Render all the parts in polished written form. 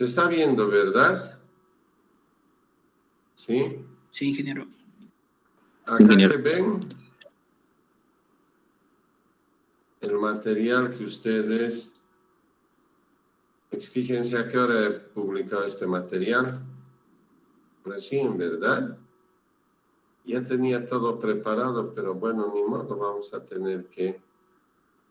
Se está viendo, ¿verdad? ¿Sí? Sí, ingeniero. Acá te ven el material que ustedes... Fíjense a qué hora he publicado este material. Recién, ¿verdad? Ya tenía todo preparado, pero bueno, ni modo, vamos a tener que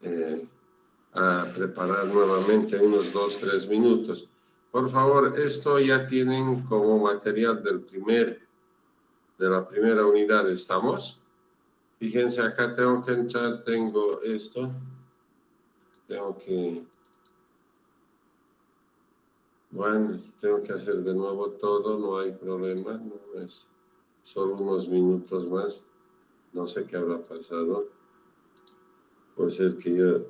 preparar nuevamente unos 2-3 minutos. Por favor, esto ya tienen como material de la primera unidad, ¿estamos? Fíjense, acá tengo que entrar, tengo esto, tengo que... Bueno, tengo que hacer de nuevo todo, no hay problema, no es solo unos minutos más, no sé qué habrá pasado. Puede ser que yo,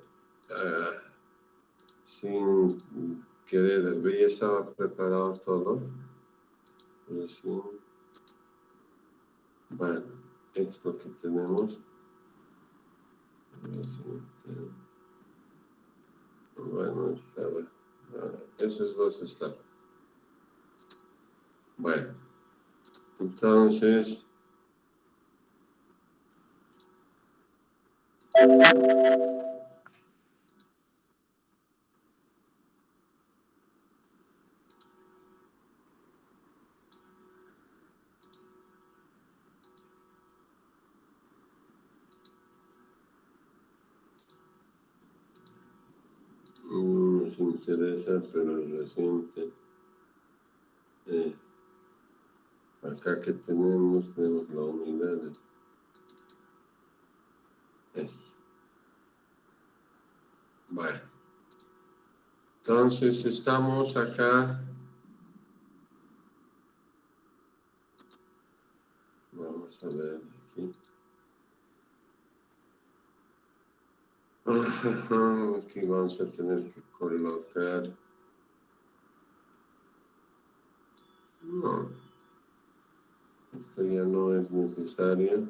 sin querer, ya estaba preparado todo. Así. Bueno, esto es lo que tenemos. Bueno, esos dos están. Bueno, entonces... Nos interesa, pero es reciente. Acá que tenemos la unidad de esto. Bueno, entonces estamos acá. Vamos a ver aquí. Aquí vamos a tener que colocar. No, esto ya no es necesario.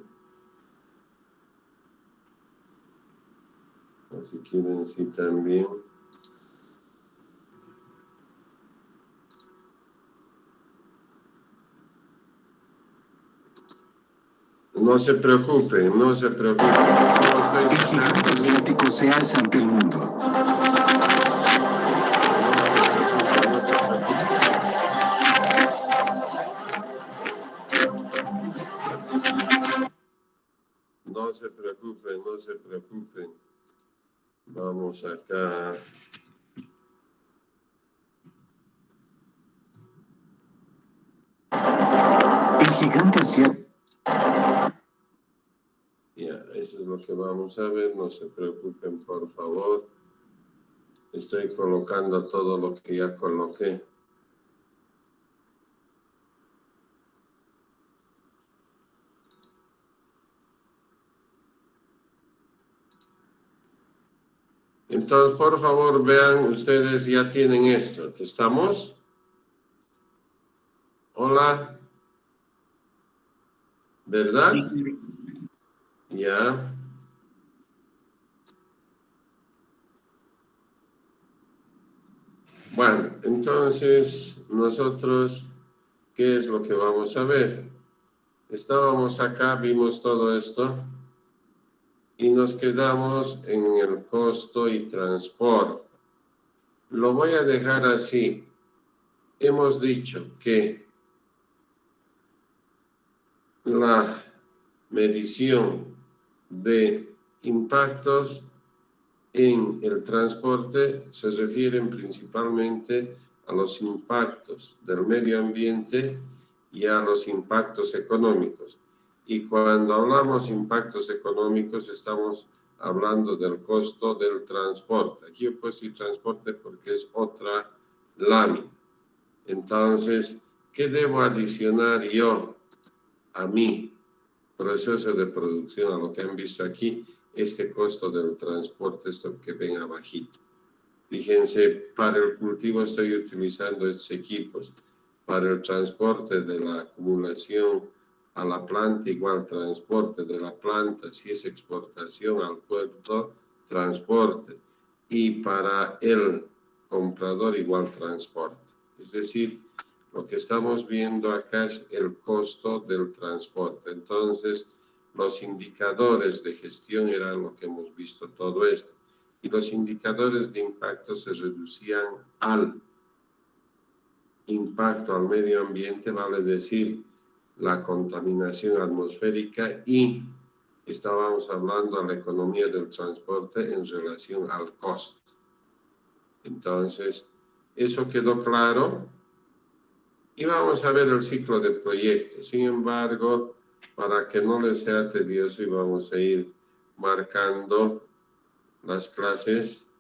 O si quieren, sí también. No se preocupen, no se preocupen. Solo el gigante asiático se alza ante el mundo. No se preocupen, no se preocupen. Vamos acá. El gigante asiático. Ya, eso es lo que vamos a ver. No se preocupen, por favor. Estoy colocando todo lo que ya coloqué. Entonces, por favor, vean, ustedes ya tienen esto. ¿Estamos? Hola. ¿Verdad? Ya. Bueno, entonces, nosotros, ¿qué es lo que vamos a ver? Estábamos acá, vimos todo esto y nos quedamos en el costo y transporte. Lo voy a dejar así. Hemos dicho que la medición de impactos en el transporte se refieren principalmente a los impactos del medio ambiente y a los impactos económicos. Y cuando hablamos de impactos económicos estamos hablando del costo del transporte. Aquí yo puedo decir transporte porque es otra lámina. Entonces, ¿qué debo adicionar yo a mi proceso de producción, a lo que han visto aquí? Este costo del transporte, esto que ven abajito. Fíjense, para el cultivo estoy utilizando estos equipos. Para el transporte de la acumulación a la planta, igual transporte de la planta, si es exportación al puerto, transporte. Y para el comprador, igual transporte. Es decir, lo que estamos viendo acá es el costo del transporte. Entonces, los indicadores de gestión eran lo que hemos visto todo esto. Y los indicadores de impacto se reducían al impacto al medio ambiente, vale decir, la contaminación atmosférica, y estábamos hablando de la economía del transporte en relación al costo. Entonces, eso quedó claro. Y vamos a ver el ciclo de proyecto. Sin embargo, para que no les sea tedioso y vamos a ir marcando las clases,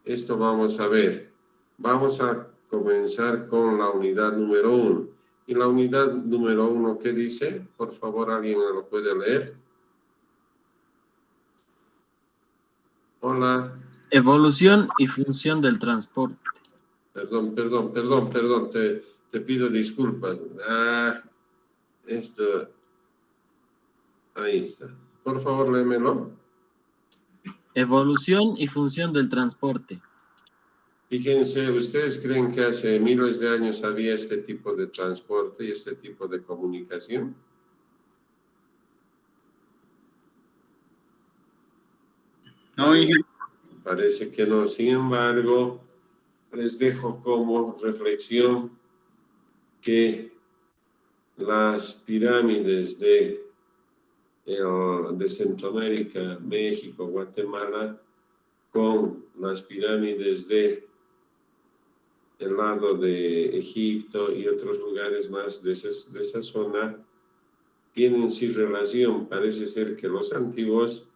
esto vamos a ver. Vamos a comenzar con la unidad número 1. Y la unidad número 1, ¿qué dice? Por favor, ¿alguien me lo puede leer? Hola. Evolución y función del transporte. Perdón. Te pido disculpas. Esto. Ahí está. Por favor, léemelo. Evolución y función del transporte. Fíjense, ¿ustedes creen que hace miles de años había este tipo de transporte y este tipo de comunicación? No, Parece que no. Sin embargo, les dejo como reflexión que las pirámides de Centroamérica, México, Guatemala, con las pirámides del lado de Egipto y otros lugares más de esa zona, tienen sí relación. Parece ser que los antiguos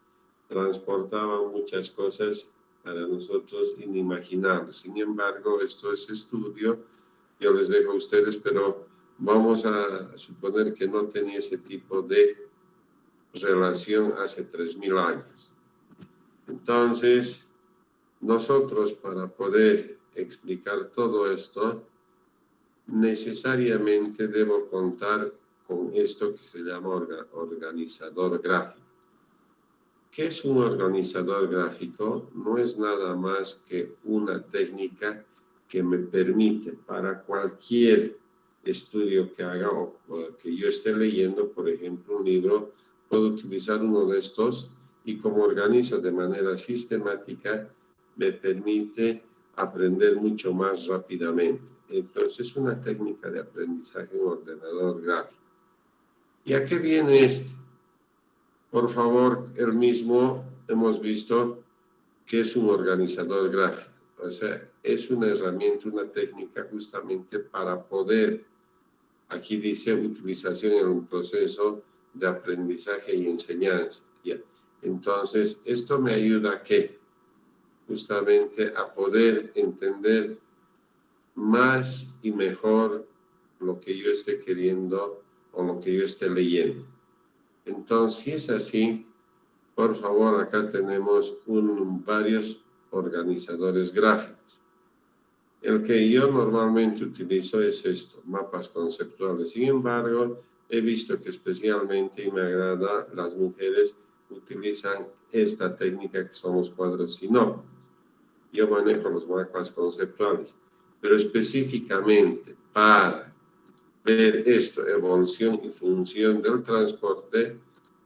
transportaban muchas cosas para nosotros inimaginables. Sin embargo, esto es estudio, yo les dejo a ustedes, pero vamos a suponer que no tenía ese tipo de relación hace 3000 años. Entonces, nosotros, para poder explicar todo esto, necesariamente debo contar con esto que se llama organizador gráfico. ¿Qué es un organizador gráfico? No es nada más que una técnica que me permite, para cualquier estudio que haga o que yo esté leyendo, por ejemplo, un libro, puedo utilizar uno de estos, y como organizo de manera sistemática, me permite aprender mucho más rápidamente. Entonces, es una técnica de aprendizaje en ordenador gráfico. ¿Y a qué viene esto? Por favor, el mismo hemos visto que es un organizador gráfico. O sea, es una herramienta, una técnica justamente para poder, aquí dice, utilización en un proceso de aprendizaje y enseñanza. ¿Ya? Entonces, esto me ayuda a ¿qué? Justamente a poder entender más y mejor lo que yo esté queriendo o lo que yo esté leyendo. Entonces, si es así, por favor, acá tenemos varios organizadores gráficos. El que yo normalmente utilizo es esto, mapas conceptuales. Sin embargo, he visto que especialmente, y me agrada, las mujeres utilizan esta técnica que son los cuadros sinópticos. Yo manejo los mapas conceptuales, pero específicamente para ver esto, evolución y función del transporte,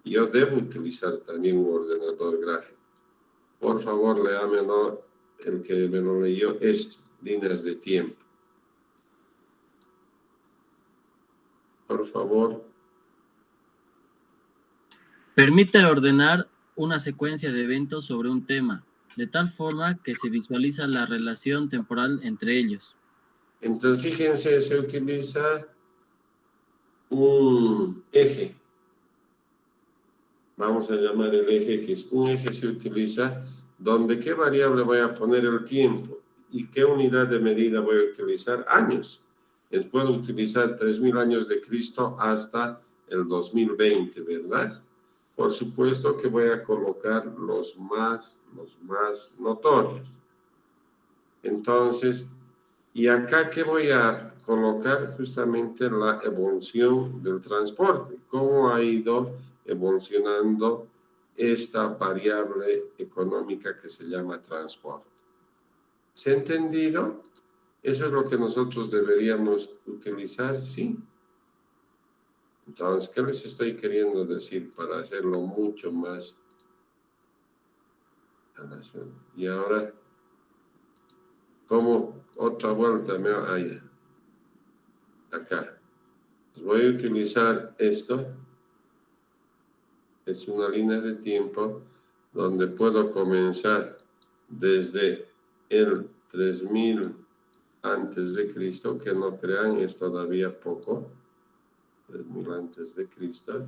yo debo utilizar también un ordenador gráfico. Por favor, léamelo, el que me lo leyó, esto, líneas de tiempo. Por favor. Permite ordenar una secuencia de eventos sobre un tema, de tal forma que se visualiza la relación temporal entre ellos. Entonces, fíjense, se utiliza un eje. Vamos a llamar el eje, que es un eje, se utiliza donde qué variable voy a poner el tiempo y qué unidad de medida voy a utilizar, años. Les puedo utilizar 3000 años de Cristo hasta el 2020, ¿verdad? Por supuesto que voy a colocar los más notorios. Entonces, y acá que voy a colocar justamente la evolución del transporte, cómo ha ido evolucionando esta variable económica que se llama transporte. ¿Se ha entendido? ¿Eso es lo que nosotros deberíamos utilizar? Sí. Entonces, ¿qué les estoy queriendo decir para hacerlo mucho más a la suerte? Y ahora, como otra vuelta, acá. Pues voy a utilizar esto. Es una línea de tiempo donde puedo comenzar desde el 3000 antes de Cristo, que no crean, es todavía poco, 3000 antes de Cristo,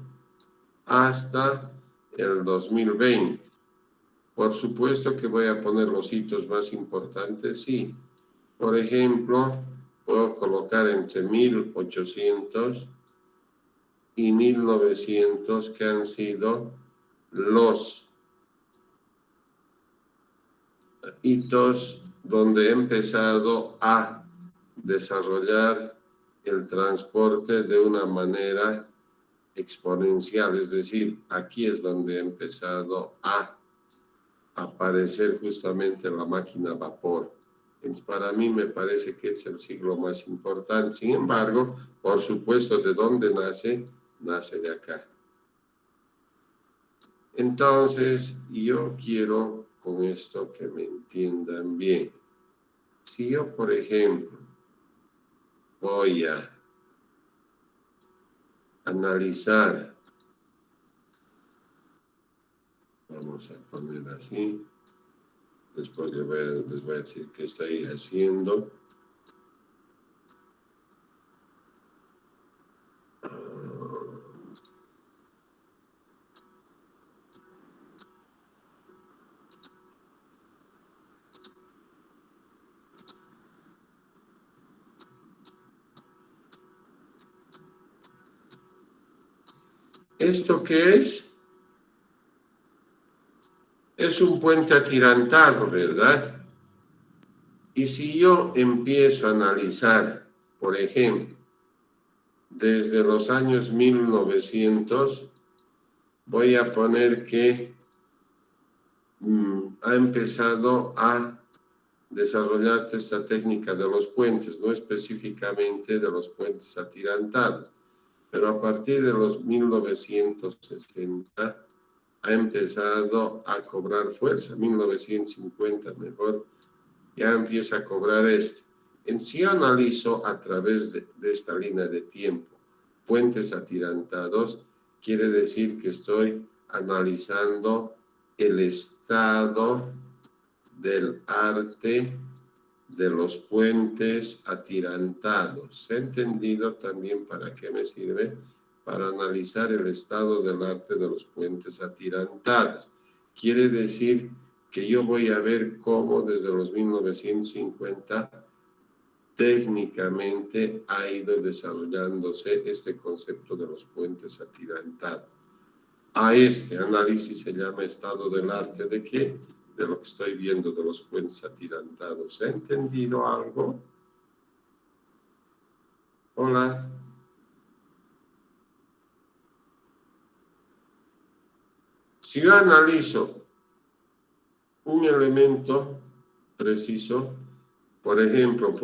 hasta el 2020. Por supuesto que voy a poner los hitos más importantes, sí. Por ejemplo, puedo colocar entre 1800 y 1900, que han sido los hitos donde he empezado a desarrollar el transporte de una manera exponencial, es decir, aquí es donde he empezado a aparecer justamente la máquina a vapor. Entonces, para mí me parece que es el siglo más importante. Sin embargo, por supuesto, ¿de dónde nace? Nace de acá. Entonces, yo quiero con esto que me entiendan bien. Si yo, por ejemplo, voy a analizar, vamos a poner así, después les voy a decir qué estoy haciendo. ¿Esto qué es? Es un puente atirantado, ¿verdad? Y si yo empiezo a analizar, por ejemplo, desde los años 1900, voy a poner que ha empezado a desarrollarse esta técnica de los puentes, no específicamente de los puentes atirantados, pero a partir de los 1960 ha empezado a cobrar fuerza, 1950 mejor, ya empieza a cobrar esto. Si yo analizo a través de esta línea de tiempo puentes atirantados, quiere decir que estoy analizando el estado del arte de los puentes atirantados. ¿Se ha entendido también para qué me sirve? Para analizar el estado del arte de los puentes atirantados. Quiere decir que yo voy a ver cómo desde los 1950 técnicamente ha ido desarrollándose este concepto de los puentes atirantados. A este análisis se llama estado del arte de qué? De lo que estoy viendo de los puentes atirantados. ¿Se ha entendido algo? Hola. Si yo analizo un elemento preciso, por ejemplo,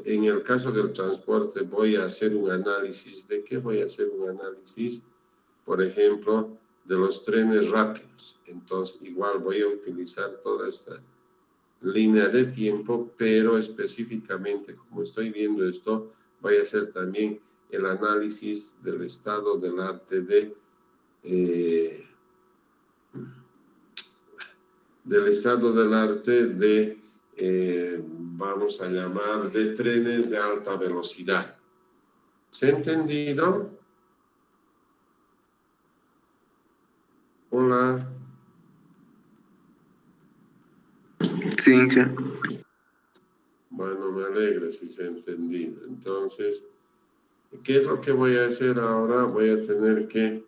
en el caso del transporte, voy a hacer un análisis. ¿De qué voy a hacer un análisis? Por ejemplo, de los trenes rápidos. Entonces, igual voy a utilizar toda esta línea de tiempo, pero específicamente, como estoy viendo esto, voy a hacer también el análisis del estado del arte vamos a llamar, de trenes de alta velocidad. ¿Se ha entendido? Hola. Sí, Inge. Bueno, me alegra si se ha entendido. Entonces, ¿qué es lo que voy a hacer ahora? Voy a tener que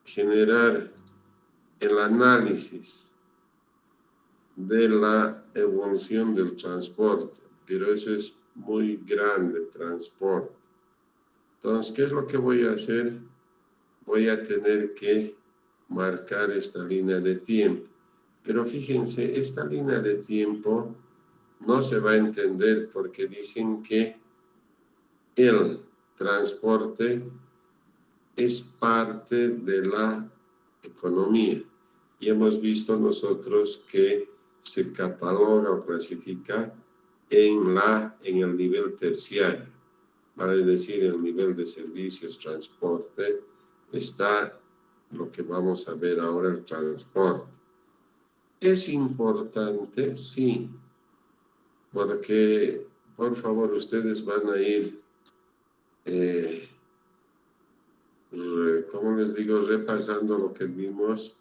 generar el análisis de la evolución del transporte, pero eso es muy grande, transporte. Entonces, ¿qué es lo que voy a hacer? Voy a tener que marcar esta línea de tiempo. Pero fíjense, esta línea de tiempo no se va a entender porque dicen que el transporte es parte de la economía. Y hemos visto nosotros que se cataloga o clasifica en el nivel terciario, vale decir, el nivel de servicios, transporte, está lo que vamos a ver ahora, el transporte. ¿Es importante? Sí, porque, por favor, ustedes van a ir, como les digo, repasando lo que vimos,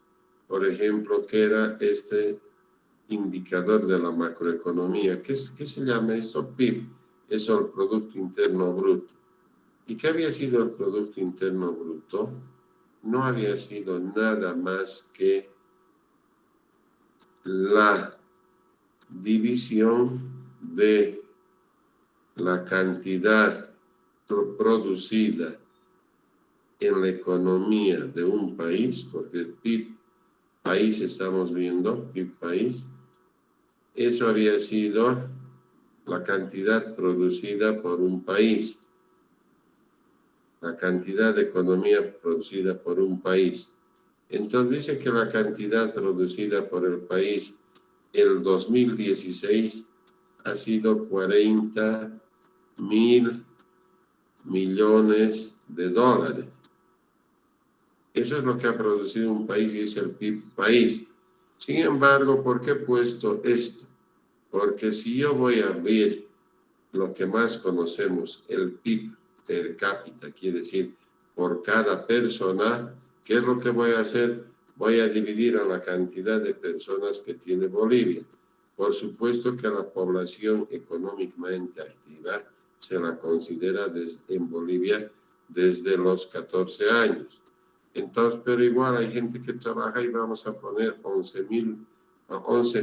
por ejemplo, que era este indicador de la macroeconomía. ¿Qué se llama esto? PIB, eso el Producto Interno Bruto. ¿Y qué había sido el Producto Interno Bruto? No había sido nada más que la división de la cantidad producida en la economía de un país, porque el PIB país estamos viendo, PIB país, eso había sido la cantidad producida por un país, la cantidad de economía producida por un país. Entonces dice que la cantidad producida por el país el 2016 ha sido 40.000 millones de dólares. Eso es lo que ha producido un país y es el PIB país. Sin embargo, ¿por qué he puesto esto? Porque si yo voy a ver lo que más conocemos, el PIB per cápita, quiere decir por cada persona, ¿qué es lo que voy a hacer? Voy a dividir a la cantidad de personas que tiene Bolivia. Por supuesto que la población económicamente activa se la considera en Bolivia desde los 14 años. Entonces, pero igual hay gente que trabaja y vamos a poner 11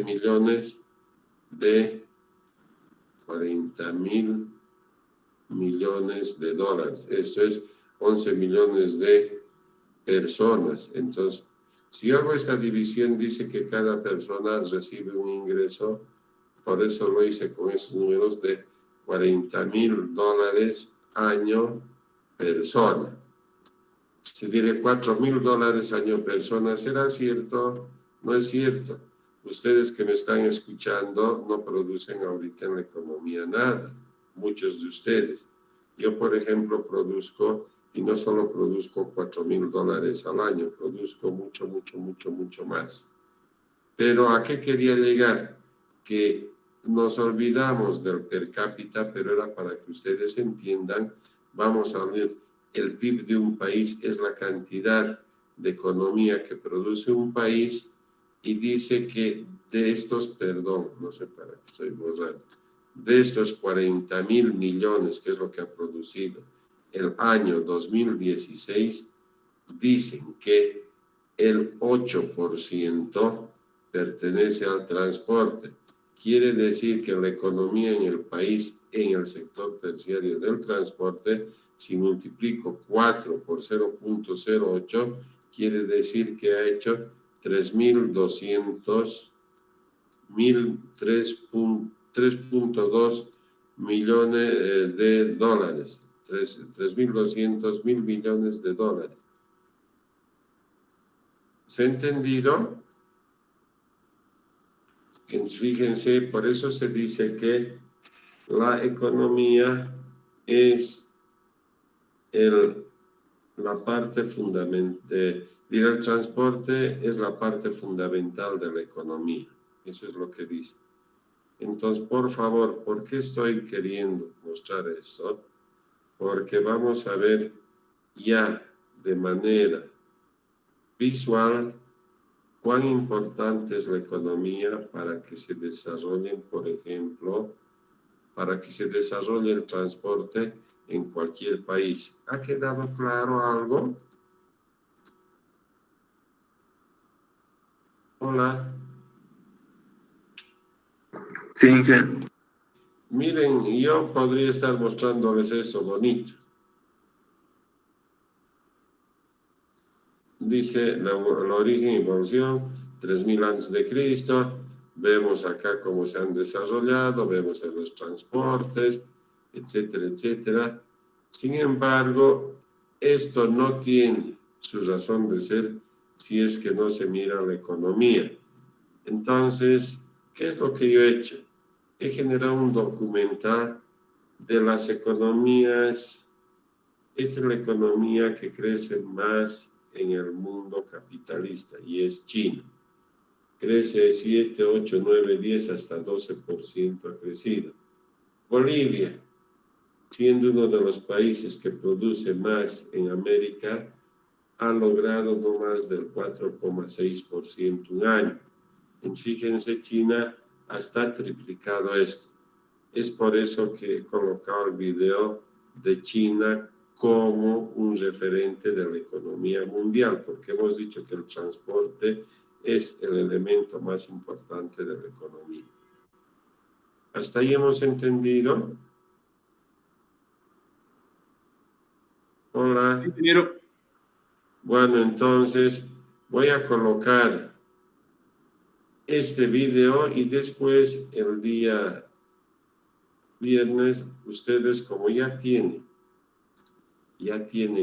millones de 40.000 millones de dólares. Esto es 11 millones de personas. Entonces, si hago esta división, dice que cada persona recibe un ingreso, por eso lo hice con esos números de 40.000 dólares año persona. Si diré 4.000 dólares año persona, ¿será cierto? No es cierto. Ustedes que me están escuchando no producen ahorita en la economía nada, muchos de ustedes. Yo, por ejemplo, produzco, y no solo produzco 4.000 dólares al año, produzco mucho más. Pero ¿a qué quería llegar? Que nos olvidamos del per cápita, pero era para que ustedes entiendan, vamos a ver, el PIB de un país es la cantidad de economía que produce un país y dice que de estos, perdón, no sé para qué estoy borrando, de estos 40.000 millones, que es lo que ha producido el año 2016, dicen que el 8% pertenece al transporte. Quiere decir que la economía en el país, en el sector terciario del transporte, si multiplico 4 por 0.08, quiere decir que ha hecho 3.200 millones de dólares. 3.200 millones de dólares. ¿Se ha entendido? Fíjense, por eso se dice que la economía es la parte fundamental, el transporte es la parte fundamental de la economía. Eso es lo que dice. Entonces, por favor, ¿por qué estoy queriendo mostrar esto? Porque vamos a ver ya de manera visual cuán importante es la economía para que se desarrollen, por ejemplo, para que se desarrolle el transporte en cualquier país. ¿Ha quedado claro algo? Hola. Sí, Inge. Miren, yo podría estar mostrándoles esto bonito. Dice la origen y evolución, 3.000 antes de Cristo. vemos acá cómo se han desarrollado, vemos en los transportes, etcétera, etcétera. Sin embargo, esto no tiene su razón de ser si es que no se mira la economía. Entonces, ¿qué es lo que yo he hecho? He generado un documental de las economías. Esta es la economía que crece más en el mundo capitalista y es China. Crece 7, 8, 9, 10, hasta 12% ha crecido. Bolivia, siendo uno de los países que produce más en América, ha logrado no más del 4,6% un año. Y fíjense, China hasta triplicado esto. Es por eso que he colocado el video de China como un referente de la economía mundial, porque hemos dicho que el transporte es el elemento más importante de la economía. ¿Hasta ahí hemos entendido? Hola. Ingeniero. Bueno, entonces voy a colocar este video y después el día viernes ustedes, como ya tienen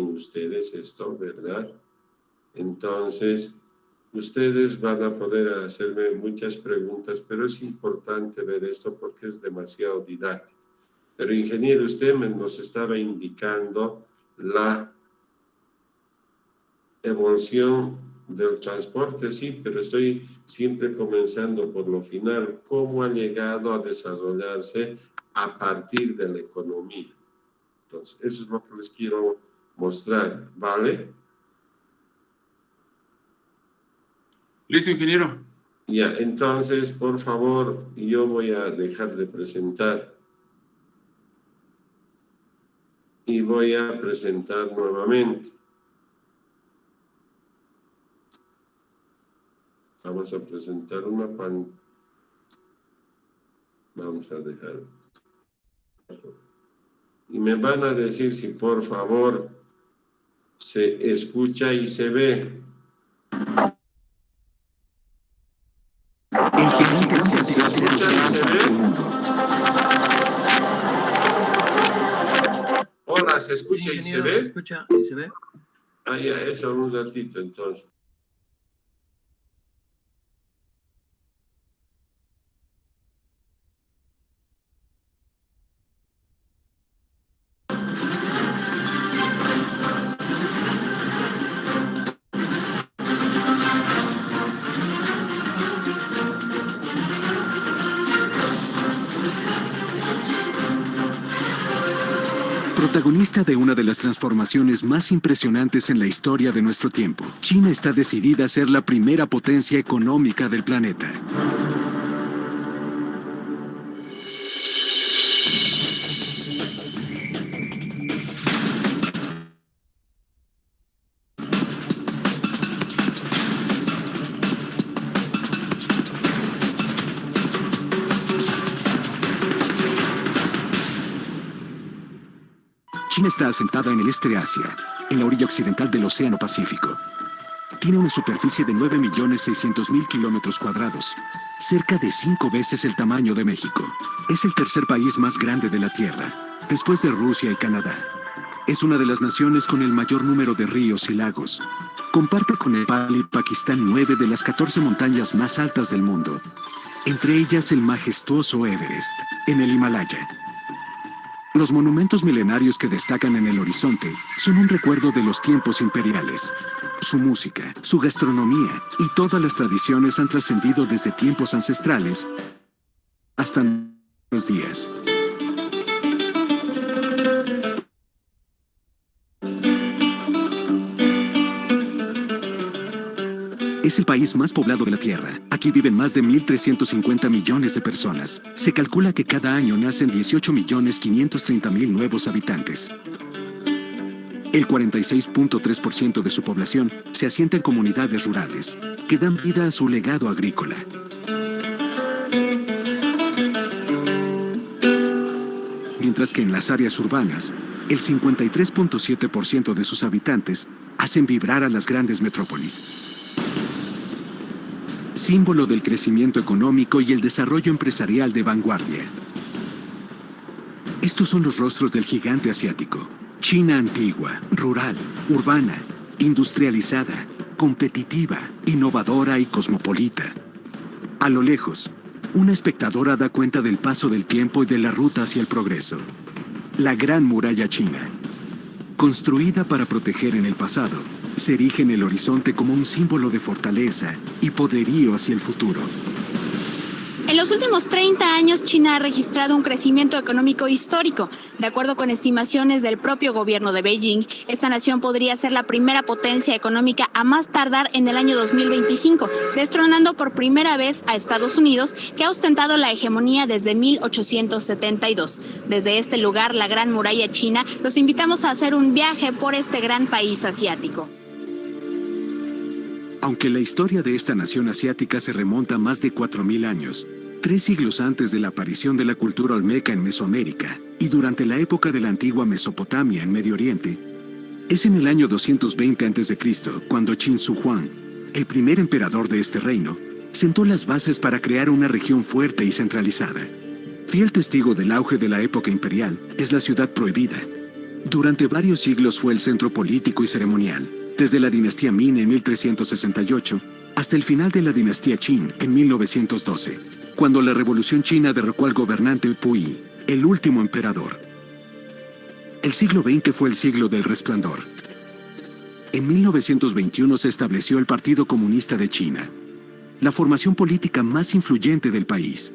ustedes esto, ¿verdad? Entonces ustedes van a poder hacerme muchas preguntas, pero es importante ver esto porque es demasiado didáctico. Pero ingeniero, usted nos estaba indicando la evolución del transporte, sí, pero estoy siempre comenzando por lo final, cómo ha llegado a desarrollarse a partir de la economía. Entonces, eso es lo que les quiero mostrar, ¿vale? Listo, ingeniero. Ya, entonces, por favor, yo voy a dejar de presentar y voy a presentar nuevamente. Vamos a presentar una pantalla. Vamos a dejar. Y me van a decir si por favor se escucha y se ve. El gigante asiático se alza ante el mundo. Hola, ¿se escucha y se ve? ¿Se escucha y se ve? Ah, ya, eso un ratito entonces. Protagonista de una de las transformaciones más impresionantes en la historia de nuestro tiempo, China está decidida a ser la primera potencia económica del planeta. China está asentada en el este de Asia, en la orilla occidental del Océano Pacífico. Tiene una superficie de 9.600.000 kilómetros cuadrados, cerca de 5 veces el tamaño de México. Es el tercer país más grande de la Tierra, después de Rusia y Canadá. Es una de las naciones con el mayor número de ríos y lagos. Comparte con Nepal y Pakistán 9 de las 14 montañas más altas del mundo, entre ellas el majestuoso Everest, en el Himalaya. Los monumentos milenarios que destacan en el horizonte son un recuerdo de los tiempos imperiales. Su música, su gastronomía y todas las tradiciones han trascendido desde tiempos ancestrales hasta los días. Es el país más poblado de la Tierra. Aquí viven más de 1.350 millones de personas. Se calcula que cada año nacen 18.530.000 nuevos habitantes. El 46.3% de su población se asienta en comunidades rurales, que dan vida a su legado agrícola. Mientras que en las áreas urbanas, el 53.7% de sus habitantes hacen vibrar a las grandes metrópolis. símbolo del crecimiento económico y el desarrollo empresarial de vanguardia. Estos son los rostros del gigante asiático. China antigua, rural, urbana, industrializada, competitiva, innovadora y cosmopolita. A lo lejos, una espectadora da cuenta del paso del tiempo y de la ruta hacia el progreso. La Gran Muralla China, construida para proteger en el pasado, se erige en el horizonte como un símbolo de fortaleza y poderío hacia el futuro. En los últimos 30 años, China ha registrado un crecimiento económico histórico. De acuerdo con estimaciones del propio gobierno de Beijing, esta nación podría ser la primera potencia económica a más tardar en el año 2025, destronando por primera vez a Estados Unidos, que ha ostentado la hegemonía desde 1872. Desde este lugar, la Gran Muralla China, los invitamos a hacer un viaje por este gran país asiático. Aunque la historia de esta nación asiática se remonta a más de 4.000 años, 3 siglos antes de la aparición de la cultura olmeca en Mesoamérica y durante la época de la antigua Mesopotamia en Medio Oriente, es en el año 220 a.C. cuando Qin Shi Huang, el primer emperador de este reino, sentó las bases para crear una región fuerte y centralizada. Fiel testigo del auge de la época imperial es la ciudad prohibida. Durante varios siglos fue el centro político y ceremonial, desde la dinastía Ming en 1368 hasta el final de la dinastía Qin en 1912, cuando la Revolución China derrocó al gobernante Puyi, el último emperador. El siglo XX fue el siglo del resplandor. En 1921 se estableció el Partido Comunista de China, la formación política más influyente del país.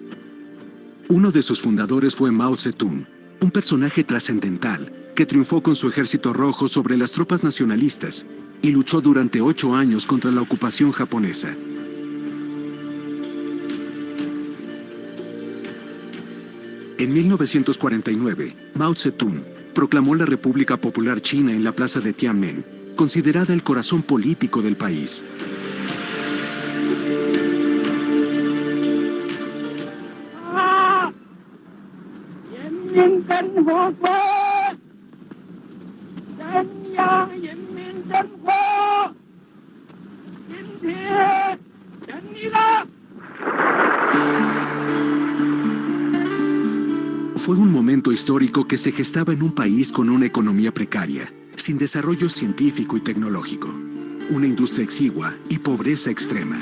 Uno de sus fundadores fue Mao Zedong, un personaje trascendental que triunfó con su ejército rojo sobre las tropas nacionalistas y luchó durante 8 años contra la ocupación japonesa. En 1949, Mao Zedong proclamó la República Popular China en la plaza de Tiananmen, considerada el corazón político del país. Fue un momento histórico que se gestaba en un país con una economía precaria, sin desarrollo científico y tecnológico, una industria exigua y pobreza extrema.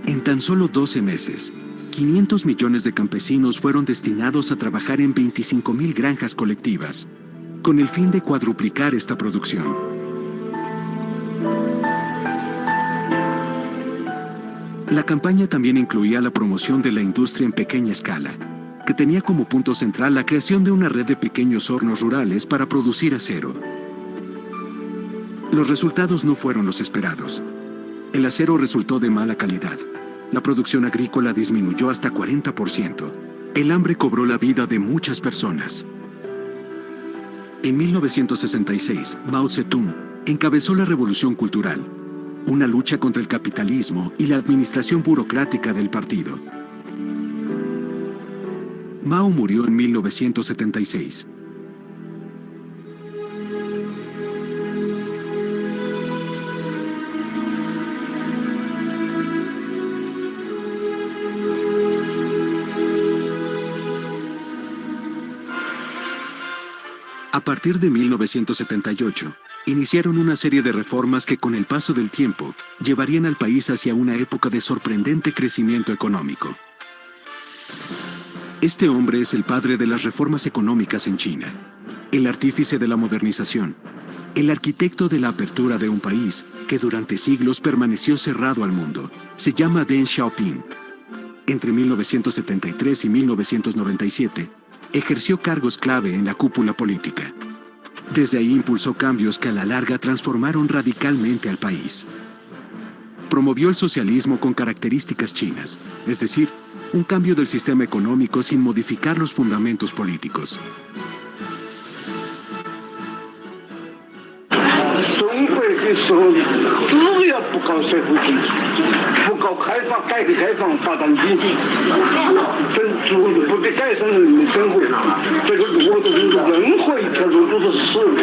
En tan solo 12 meses, 500 millones de campesinos fueron destinados a trabajar en 25.000 granjas colectivas, con el fin de cuadruplicar esta producción. La campaña también incluía la promoción de la industria en pequeña escala, que tenía como punto central la creación de una red de pequeños hornos rurales para producir acero. Los resultados no fueron los esperados. El acero resultó de mala calidad. La producción agrícola disminuyó hasta 40%. El hambre cobró la vida de muchas personas. En 1966, Mao Zedong encabezó la Revolución Cultural, una lucha contra el capitalismo y la administración burocrática del partido. Mao murió en 1976. A partir de 1978, iniciaron una serie de reformas que con el paso del tiempo llevarían al país hacia una época de sorprendente crecimiento económico. Este hombre es el padre de las reformas económicas en China, el artífice de la modernización, el arquitecto de la apertura de un país que durante siglos permaneció cerrado al mundo. Se llama Deng Xiaoping. Entre 1973 y 1997, ejerció cargos clave en la cúpula política. Desde ahí impulsó cambios que a la larga transformaron radicalmente al país. Promovió el socialismo con características chinas, es decir, un cambio del sistema económico sin modificar los fundamentos políticos. 的时候，只要不搞社会主义，不搞开放、改革开放、发展经济，不给改善人民生活，这个路都是任何一条路都是死路。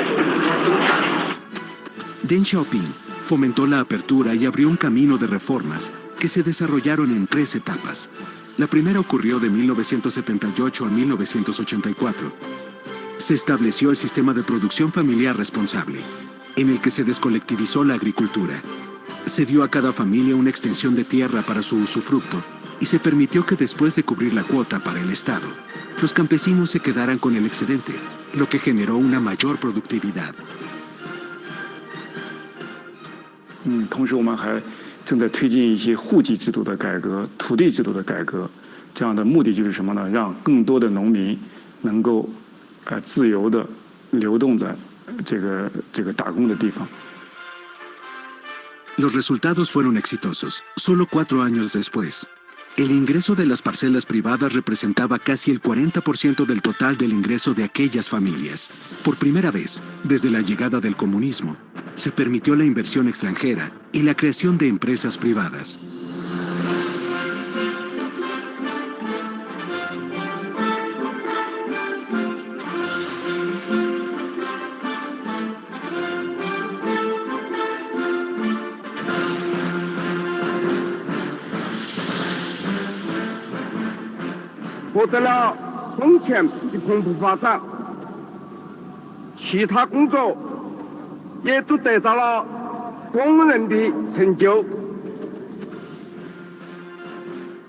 Deng Xiaoping fomentó la apertura y abrió un camino de reformas que se desarrollaron en 3 etapas. La primera ocurrió de 1978 a 1984. Se estableció el sistema de producción familiar responsable, en el que se descolectivizó la agricultura. Se dio a cada familia una extensión de tierra para su usufructo y se permitió que después de cubrir la cuota para el Estado, los campesinos se quedaran con el excedente, lo que generó una mayor productividad. 同时我们还正在推进一些户籍制度的改革、土地制度的改革，这样的目的就是什么呢？让更多的农民能够自由的流动在这个打工的地方。 Los resultados fueron exitosos. Solo 4 años después, el ingreso de las parcelas privadas representaba casi el 40% del total del ingreso de aquellas familias. Por primera vez, desde la llegada del comunismo, se permitió la inversión extranjera y la creación de empresas privadas. 获得了空前的蓬勃发展，其他工作也都得到了公认的成就。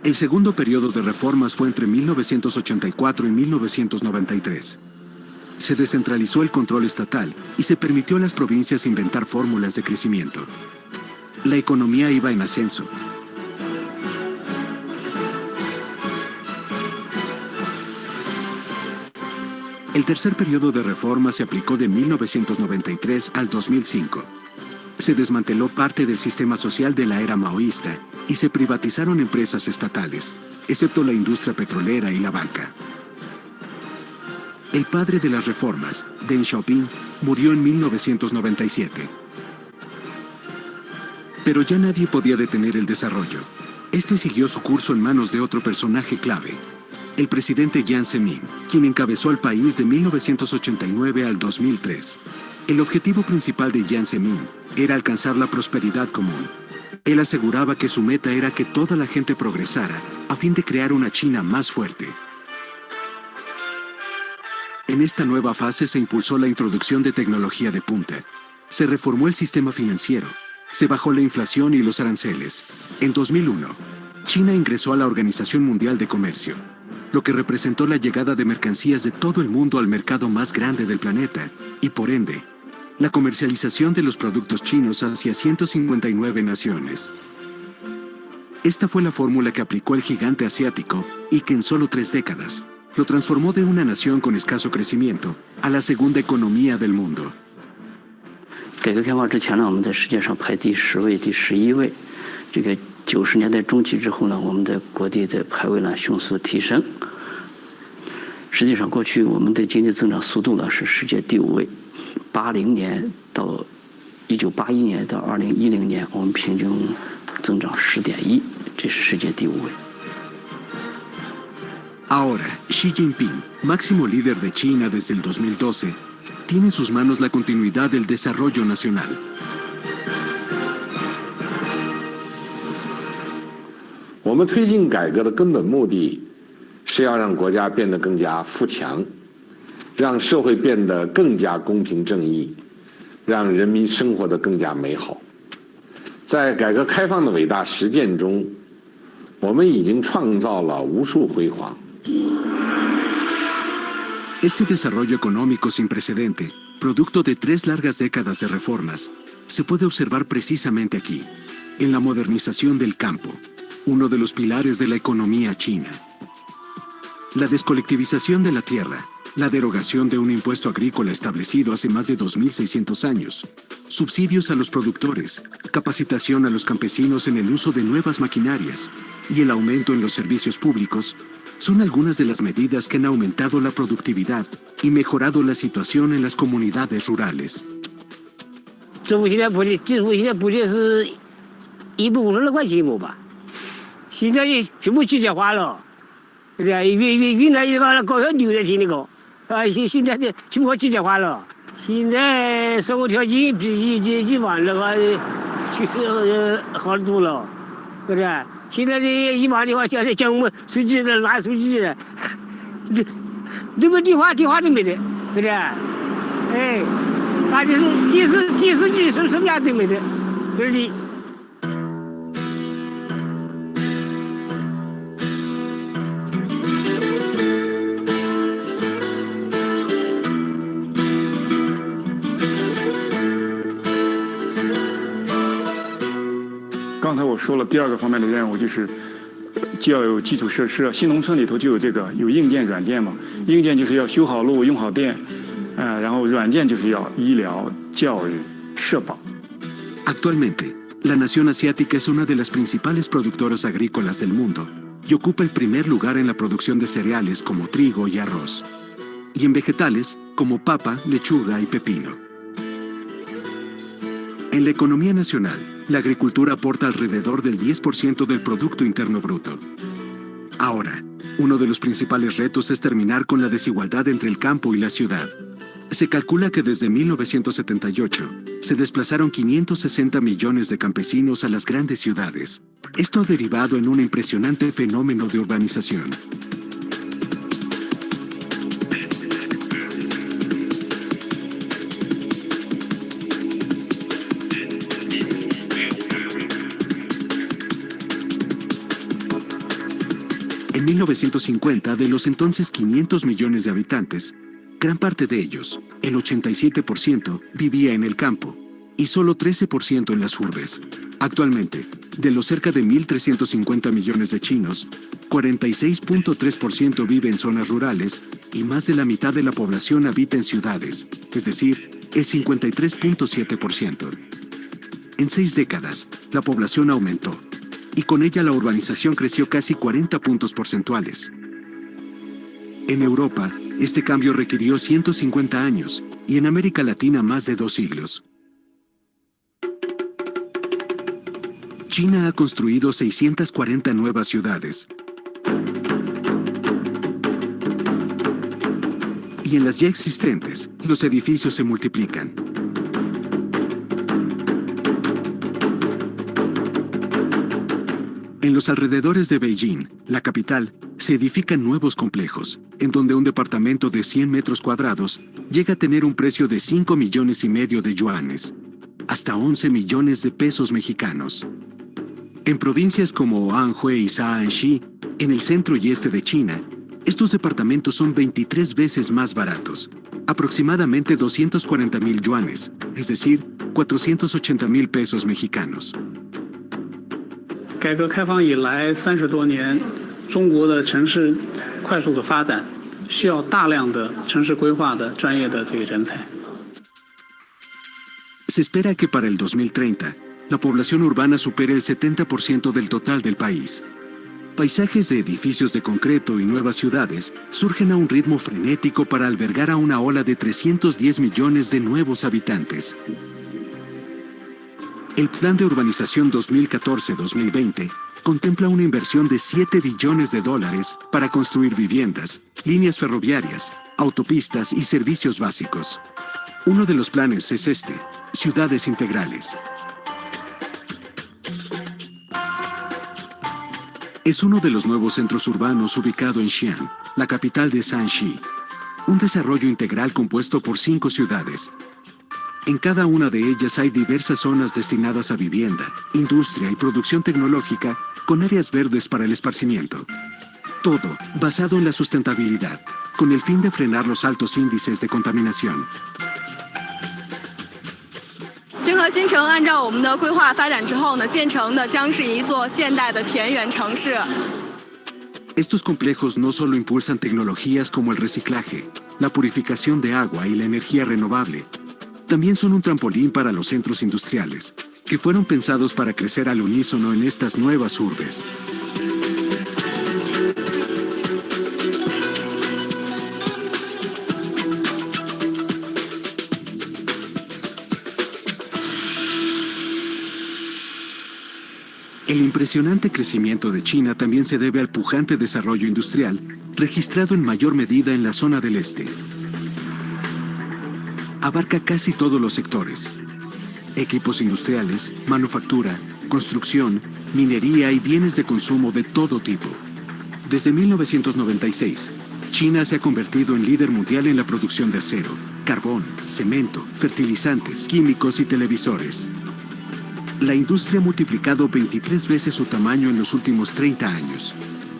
El segundo periodo de reformas fue entre 1984 y 1993. Se descentralizó el control estatal y se permitió a las provincias inventar fórmulas de crecimiento. La economía iba en ascenso. El tercer periodo de reforma se aplicó de 1993 al 2005. Se desmanteló parte del sistema social de la era maoísta y se privatizaron empresas estatales, excepto la industria petrolera y la banca. El padre de las reformas, Deng Xiaoping, murió en 1997. Pero ya nadie podía detener el desarrollo. Este siguió su curso en manos de otro personaje clave, el presidente Jiang Zemin, quien encabezó al país de 1989 al 2003. El objetivo principal de Jiang Zemin era alcanzar la prosperidad común. Él aseguraba que su meta era que toda la gente progresara a fin de crear una China más fuerte. En esta nueva fase se impulsó la introducción de tecnología de punta. Se reformó el sistema financiero. Se bajó la inflación y los aranceles. En 2001, China ingresó a la Organización Mundial de Comercio, lo que representó la llegada de mercancías de todo el mundo al mercado más grande del planeta, y por ende, la comercialización de los productos chinos hacia 159 naciones. Esta fue la fórmula que aplicó el gigante asiático y que en solo 3 décadas lo transformó de una nación con escaso crecimiento a la segunda economía del mundo. 改革开放之前呢，我们在世界上排第10位、第11位。这个90年代中期之后呢，我们的国地的排位呢迅速提升。实际上，过去我们的经济增长速度呢是世界第5位。80年到1981年到2010年，我们平均增长10.1%，这是世界第5位。 Ahora, Xi Jinping, máximo líder de China desde el 2012, tiene en sus manos la continuidad del desarrollo nacional. 我们推进改革的根本目的是要让国家变得更加富强，让社会变得更加公平正义，让人民生活得更加美好。在改革开放的伟大实践中，我们已经创造了无数辉煌。 Este desarrollo económico sin precedente, producto de 3 largas décadas de reformas, se puede observar precisamente aquí, en la modernización del campo, uno de los pilares de la economía china. La descolectivización de la tierra, la derogación de un impuesto agrícola establecido hace más de 2.600 años, subsidios a los productores, capacitación a los campesinos en el uso de nuevas maquinarias y el aumento en los servicios públicos son algunas de las medidas que han aumentado la productividad y mejorado la situación en las comunidades rurales. 政府现在补贴是152块钱一亩吧，现在也全部机械化了，对不对？原来高要牛在田里搞，现在的全部机械化了。现在生活条件比以往的话好多了，对不对？现在的以往的话，现在讲我们手机的拿手机的，那么电话都没得，对不对？哎，那就是电视机什么样都没得，对不对？刚才我说了，第二个方面的任务就是既要有基础设施，新农村里头就有这个，有硬件、软件嘛。硬件就是要修好路、用好电，然后软件就是要医疗、教育、社保。Actualmente, la nación asiática es una de las principales productoras agrícolas del mundo y ocupa el primer lugar en la producción de cereales como trigo y arroz, y en vegetales como papa, lechuga y pepino. En la economía nacional, la agricultura aporta alrededor del 10% del Producto Interno Bruto. Ahora, uno de los principales retos es terminar con la desigualdad entre el campo y la ciudad. Se calcula que desde 1978 se desplazaron 560 millones de campesinos a las grandes ciudades. Esto ha derivado en un impresionante fenómeno de urbanización. En 1950, de los entonces 500 millones de habitantes, gran parte de ellos, el 87%, vivía en el campo y solo 13% en las urbes. Actualmente, de los cerca de 1.350 millones de chinos, 46.3% vive en zonas rurales y más de la mitad de la población habita en ciudades, es decir, el 53.7%. En 6 décadas, la población aumentó y con ella la urbanización creció casi 40 puntos porcentuales. En Europa, este cambio requirió 150 años y en América Latina más de 2 siglos. China ha construido 640 nuevas ciudades. Y en las ya existentes, los edificios se multiplican. En los alrededores de Beijing, la capital, se edifican nuevos complejos, en donde un departamento de 100 metros cuadrados llega a tener un precio de 5,5 millones de yuanes, hasta 11 millones de pesos mexicanos. En provincias como Anhui y Shaanxi, en el centro y este de China, estos departamentos son 23 veces más baratos, aproximadamente 240,000 yuanes, es decir, 480,000 pesos mexicanos. 改革开放以来30多年，中国的城市快速的发展，需要大量的城市规划的专业的这个人才。Se espera que para el 2030, la población urbana supere el 70% del total del país. Paisajes de edificios de concreto y nuevas ciudades surgen a un ritmo frenético para albergar a una ola de 310 millones de nuevos habitantes. El Plan de Urbanización 2014-2020 contempla una inversión de $7 billones para construir viviendas, líneas ferroviarias, autopistas y servicios básicos. Uno de los planes es este, Ciudades Integrales. Es uno de los nuevos centros urbanos ubicado en Xi'an, la capital de Shanxi. Un desarrollo integral compuesto por 5 ciudades. En cada una de ellas hay diversas zonas destinadas a vivienda, industria y producción tecnológica con áreas verdes para el esparcimiento. Todo basado en la sustentabilidad, con el fin de frenar los altos índices de contaminación. 金河新城按照我们的规划发展之后呢，建成的将是一座现代的田园城市。 Estos complejos no solo impulsan tecnologías como el reciclaje, la purificación de agua y la energía renovable, también son un trampolín para los centros industriales, que fueron pensados para crecer al unísono en estas nuevas urbes. El impresionante crecimiento de China también se debe al pujante desarrollo industrial, registrado en mayor medida en la zona del este. Abarca casi todos los sectores: equipos industriales, manufactura, construcción, minería y bienes de consumo de todo tipo. Desde 1996, China se ha convertido en líder mundial en la producción de acero, carbón, cemento, fertilizantes, químicos y televisores. La industria ha multiplicado 23 veces su tamaño en los últimos 30 años.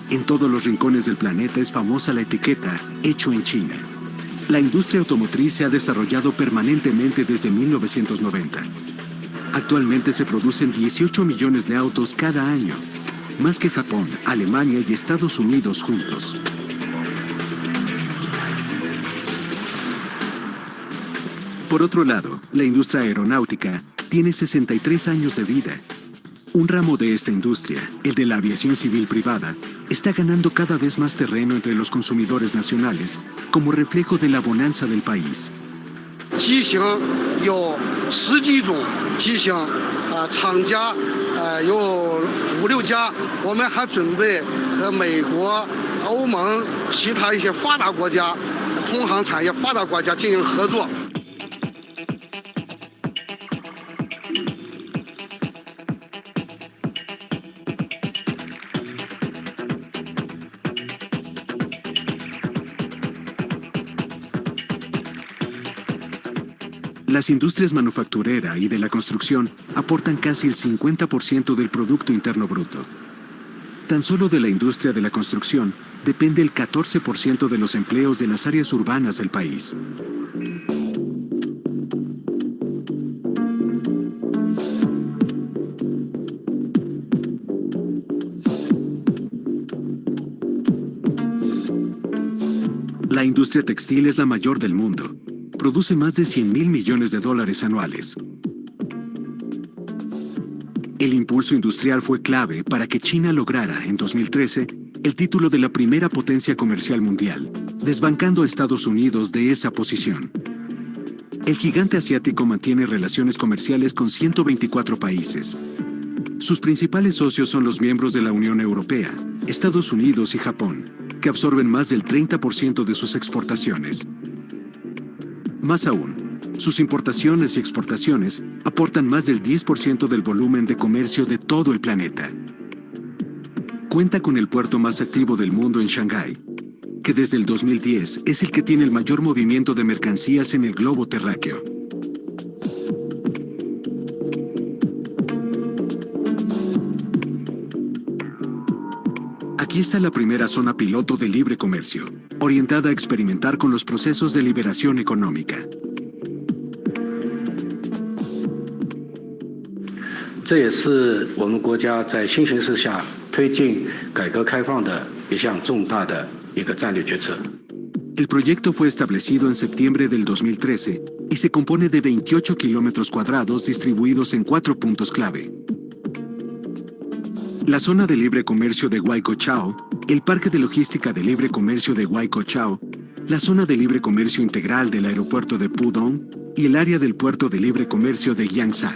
En todos los rincones del planeta es famosa la etiqueta «Hecho en China». La industria automotriz se ha desarrollado permanentemente desde 1990. Actualmente se producen 18 millones de autos cada año, más que Japón, Alemania y Estados Unidos juntos. Por otro lado, la industria aeronáutica tiene 63 años de vida. Un ramo de esta industria, el de la aviación civil privada, está ganando cada vez más terreno entre los consumidores nacionales, como reflejo de la bonanza del país. 机型有10几种机型，厂家有5、6家，我们还准备和美国、欧盟其他一些发达国家、同行产业发达国家进行合作。 Las industrias manufacturera y de la construcción aportan casi el 50% del Producto Interno Bruto. Tan solo de la industria de la construcción depende el 14% de los empleos de las áreas urbanas del país. La industria textil es la mayor del mundo. Produce más de 100.000 millones de dólares anuales. El impulso industrial fue clave para que China lograra, en 2013, el título de la primera potencia comercial mundial, desbancando a Estados Unidos de esa posición. El gigante asiático mantiene relaciones comerciales con 124 países. Sus principales socios son los miembros de la Unión Europea, Estados Unidos y Japón, que absorben más del 30% de sus exportaciones. Más aún, sus importaciones y exportaciones aportan más del 10% del volumen de comercio de todo el planeta. Cuenta con el puerto más activo del mundo en Shanghái, que desde el 2010 es el que tiene el mayor movimiento de mercancías en el globo terráqueo. Aquí está la primera zona piloto de libre comercio, orientada a experimentar con los procesos de liberación económica. 这也是我们国家在新形势下推进改革开放的一项重大的一个战略决策。 El proyecto fue establecido en septiembre del 2013 y se compone de 28 kilómetros cuadrados distribuidos en 4 puntos clave. La zona de libre comercio de Huaycochao, el parque de logística de libre comercio de Huaycochao, la zona de libre comercio integral del aeropuerto de Pudong y el área del puerto de libre comercio de Yangsha.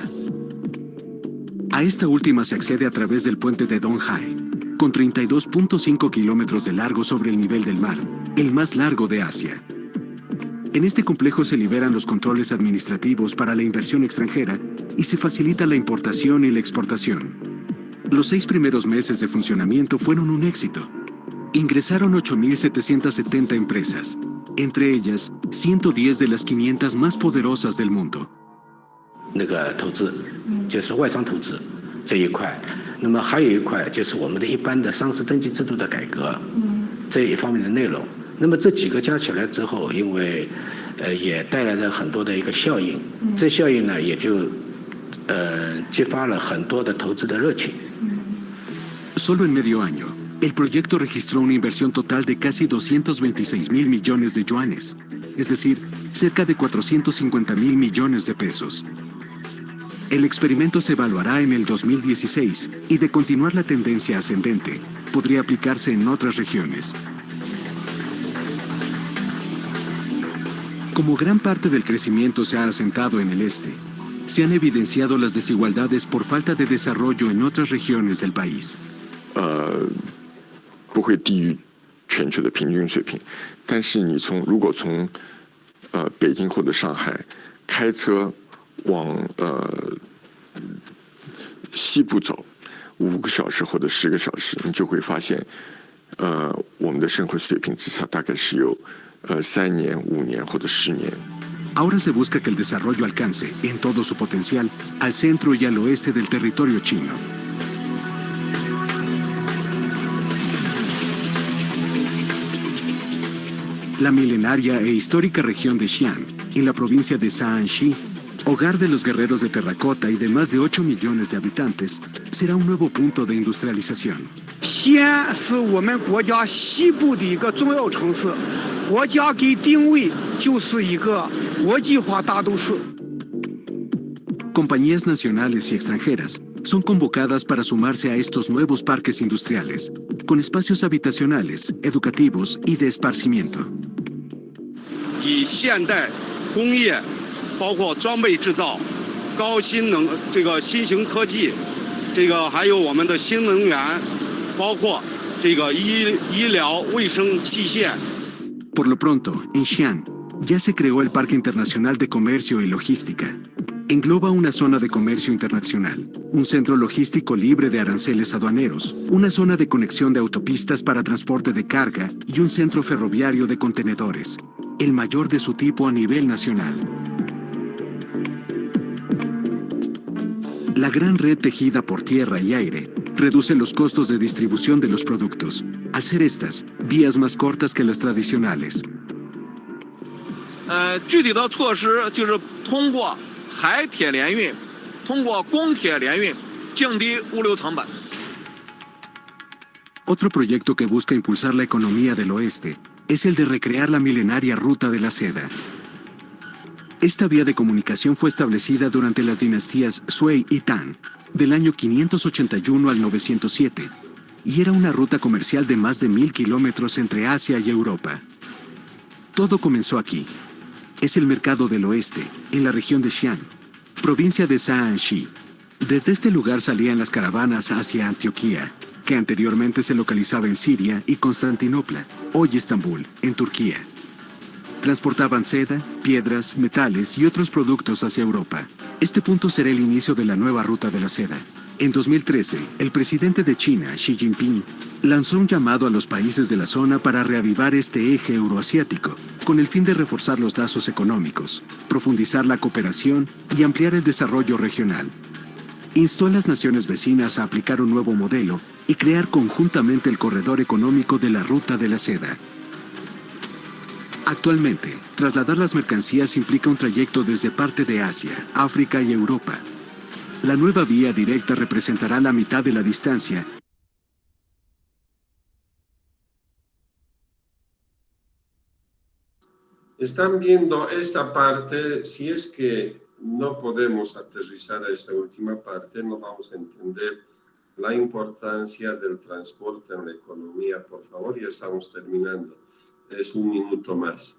A esta última se accede a través del puente de Donghai, con 32.5 kilómetros de largo sobre el nivel del mar, el más largo de Asia. En este complejo se liberan los controles administrativos para la inversión extranjera y se facilita la importación y la exportación. Los 6 primeros meses de funcionamiento fueron un éxito. Ingresaron 8.770 empresas, entre ellas 110 de las 500 más poderosas del mundo. 那个投资就是外商投资这一块，那么还有一块就是我们的一般的上市登记制度的改革这一方面的内容。那么这几个加起来之后，因为也带来了很多的一个效应，这效应呢也就激发了很多的投资的热情。 Solo en medio año, el proyecto registró una inversión total de casi 226.000 millones de yuanes, es decir, cerca de 450.000 millones de pesos. El experimento se evaluará en el 2016 y de continuar la tendencia ascendente, podría aplicarse en otras regiones. Como gran parte del crecimiento se ha asentado en el este, se han evidenciado las desigualdades por falta de desarrollo en otras regiones del país. 不会低于全球的平均水平，但是你如果从北京或者上海开车往西部走5个小时或者10个小时，你就会发现，我们的生活水平之差大概是有3年、5年或者10年。 Ahora se busca que el desarrollo alcance, en todo su potencial, al centro y al oeste del territorio chino. La milenaria e histórica región de Xi'an, en la provincia de Shaanxi, hogar de los guerreros de terracota y de más de 8 millones de habitantes, será un nuevo punto de industrialización. 西安是我们国家西部的一个重要城市，国家给定位就是一个国际化大都市。 Compañías nacionales y extranjeras son convocadas para sumarse a estos nuevos parques industriales, con espacios habitacionales, educativos y de esparcimiento. 以现代工业，包括装备制造、高新型科技，还有我们的新能源，包括医疗卫生器械。 Por lo pronto, en Xi'an ya se creó el Parque Internacional de Comercio y Logística. Engloba una zona de comercio internacional, un centro logístico libre de aranceles aduaneros, una zona de conexión de autopistas para transporte de carga y un centro ferroviario de contenedores, el mayor de su tipo a nivel nacional. La gran red tejida por tierra y aire reduce los costos de distribución de los productos, al ser estas vías más cortas que las tradicionales. 具体的措施就是通过海铁联运，通过公铁联运，降低物流成本。 Otro proyecto que busca impulsar la economía del oeste es el de recrear la milenaria Ruta de la Seda. Esta vía de comunicación fue establecida durante las dinastías Sui y Tang, del año 581 al 907, y era una ruta comercial de más de 1000 kilómetros entre Asia y Europa. Todo comenzó aquí. Es el mercado del oeste, en la región de Xi'an, provincia de Shaanxi. Desde este lugar salían las caravanas hacia Antioquía, que anteriormente se localizaba en Siria, y Constantinopla, hoy Estambul, en Turquía. Transportaban seda, piedras, metales y otros productos hacia Europa. Este punto será el inicio de la nueva Ruta de la Seda. En 2013, el presidente de China, Xi Jinping, lanzó un llamado a los países de la zona para reavivar este eje euroasiático, con el fin de reforzar los lazos económicos, profundizar la cooperación y ampliar el desarrollo regional. Instó a las naciones vecinas a aplicar un nuevo modelo y crear conjuntamente el corredor económico de la Ruta de la Seda. Actualmente, trasladar las mercancías implica un trayecto desde parte de Asia, África y Europa. La nueva vía directa representará la mitad de la distancia. Están viendo esta parte, si es que no podemos aterrizar a esta última parte, no vamos a entender la importancia del transporte en la economía. Por favor, ya estamos terminando. Es un minuto más.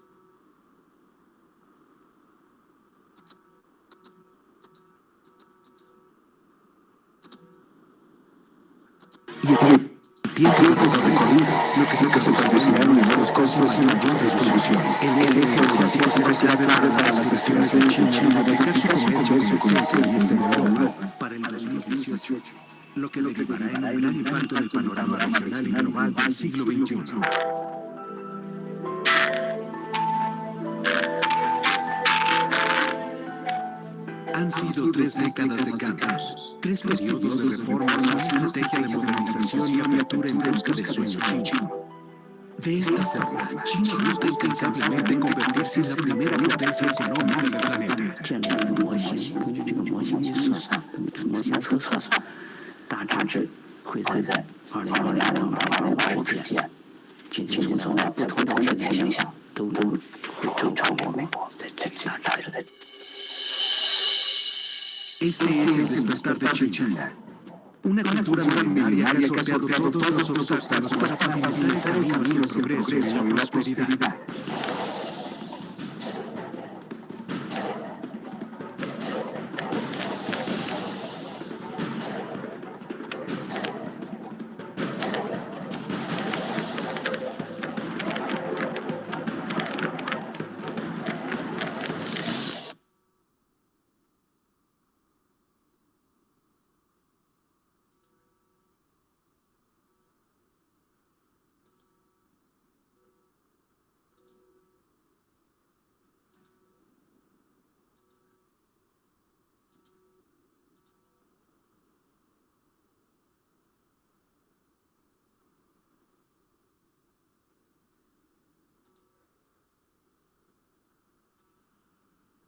Lo que se solucionar menores costos y mayor distribución. El eje asiático será clave para las acciones de China de dejar su comercio con Asia y este Europa para el 2018, lo que derivará en un gran impacto en el panorama regional y global del siglo XXI. Han sido 3 décadas de cambios, 3 periodos de reformas, una estrategia de modernización y apertura en busca del sueño chino. De esta forma, China busca incansablemente convertirse en la primera potencia económica del planeta. 建立一个模型，根据这个模型预测，模型测算，大致会在2020到2050之间，经济增长在不同的情形下都会超过美国，在这个大致在。 Este es el despertar de China. Una cultura milenaria que ha sorteado todos los obstáculos para pavimentar el camino hacia el progreso y la prosperidad.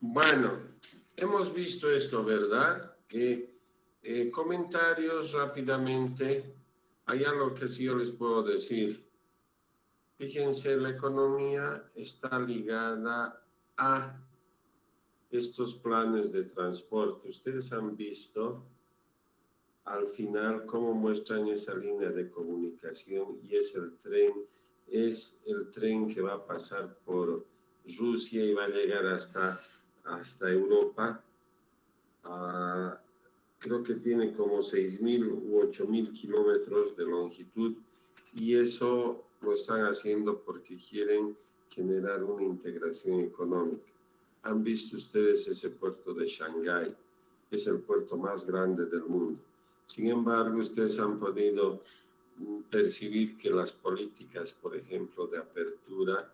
Bueno, hemos visto esto, ¿verdad? Que comentarios rápidamente. Hay algo que sí yo les puedo decir. Fíjense, la economía está ligada a estos planes de transporte. Ustedes han visto al final cómo muestran esa línea de comunicación y es el tren que va a pasar por Rusia y va a llegar hasta Europa. Creo que tiene como 6.000 u 8.000 kilómetros de longitud y eso lo están haciendo porque quieren generar una integración económica. ¿Han visto ustedes ese puerto de Shanghái? Es el puerto más grande del mundo. Sin embargo, ustedes han podido percibir que las políticas, por ejemplo, de apertura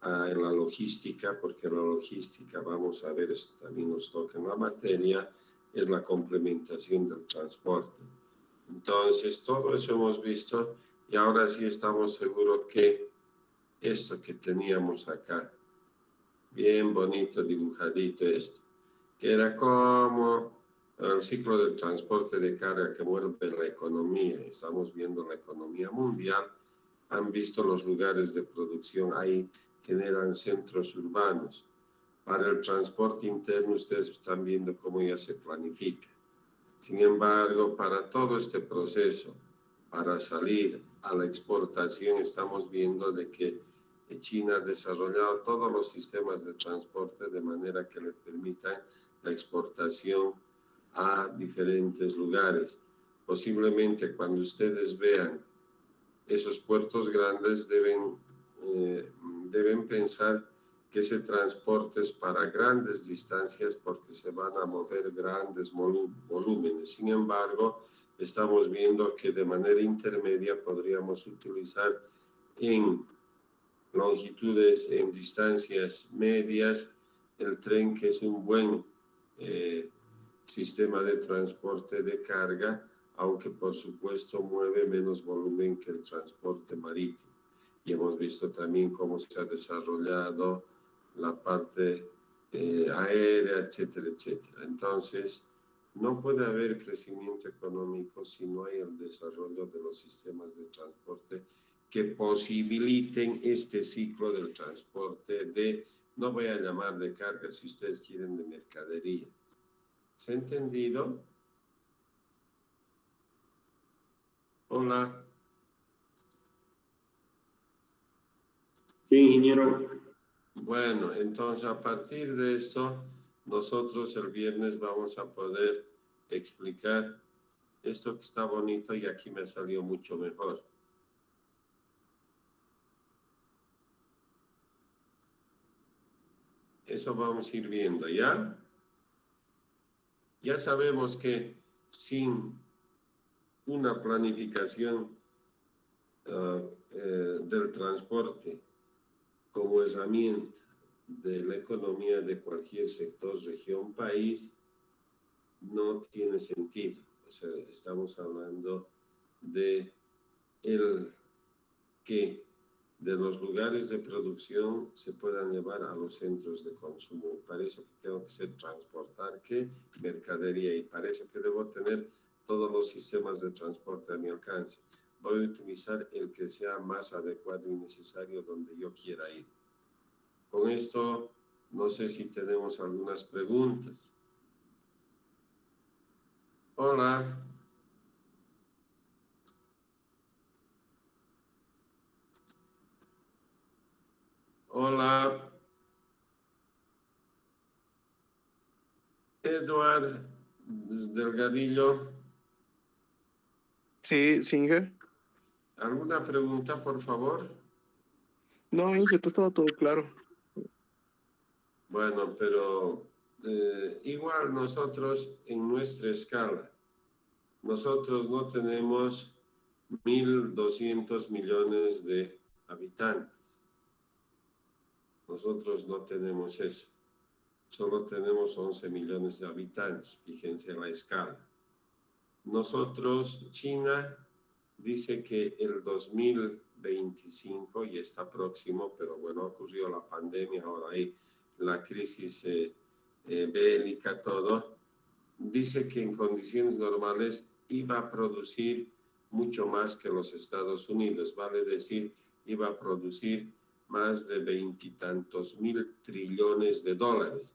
en la logística, porque la logística, vamos a ver, esto también nos toca en la materia, es la complementación del transporte. Entonces, todo eso hemos visto y ahora sí estamos seguros que esto que teníamos acá, bien bonito, dibujadito esto, que era como el ciclo del transporte de carga que vuelve la economía. Estamos viendo la economía mundial, han visto los lugares de producción, ahí generan centros urbanos. Para el transporte interno ustedes están viendo cómo ya se planifica. Sin embargo, para todo este proceso, para salir a la exportación, estamos viendo de que China ha desarrollado todos los sistemas de transporte de manera que le permitan la exportación a diferentes lugares. Posiblemente cuando ustedes vean esos puertos grandes deben pensar que ese transporte es para grandes distancias porque se van a mover grandes volúmenes. Sin embargo, estamos viendo que de manera intermedia podríamos utilizar en longitudes, en distancias medias, el tren, que es un buen sistema de transporte de carga, aunque por supuesto mueve menos volumen que el transporte marítimo. Y hemos visto también cómo se ha desarrollado la parte aérea, etcétera, etcétera. Entonces, no puede haber crecimiento económico si no hay el desarrollo de los sistemas de transporte que posibiliten este ciclo del transporte de, no voy a llamar de carga, si ustedes quieren, de mercadería. ¿Se ha entendido? Hola. Sí, ingeniero. Bueno, entonces a partir de esto, nosotros el viernes vamos a poder explicar esto que está bonito y aquí me salió mucho mejor. Eso vamos a ir viendo, ¿ya? Ya sabemos que sin una planificación del transporte como herramienta de la economía de cualquier sector, región, país, no tiene sentido. O sea, estamos hablando de que de los lugares de producción se puedan llevar a los centros de consumo. Para eso que tengo que transportar mercadería y para eso que debo tener todos los sistemas de transporte a mi alcance. Voy a utilizar el que sea más adecuado y necesario donde yo quiera ir. Con esto, no sé si tenemos algunas preguntas. Hola. Hola. Eduard Delgadillo. Sí, Inge. ¿Alguna pregunta, por favor? No, Inge, estaba todo claro. Bueno, pero igual nosotros en nuestra escala, nosotros no tenemos 1.200 millones de habitantes. Nosotros no tenemos eso. Solo tenemos 11 millones de habitantes, fíjense la escala. Nosotros, China dice que el 2025 ya está próximo, pero bueno, ocurrió la pandemia, ahora hay la crisis bélica, todo, dice que en condiciones normales iba a producir mucho más que los Estados Unidos, vale decir, iba a producir más de 20 y tantos mil trillones de dólares.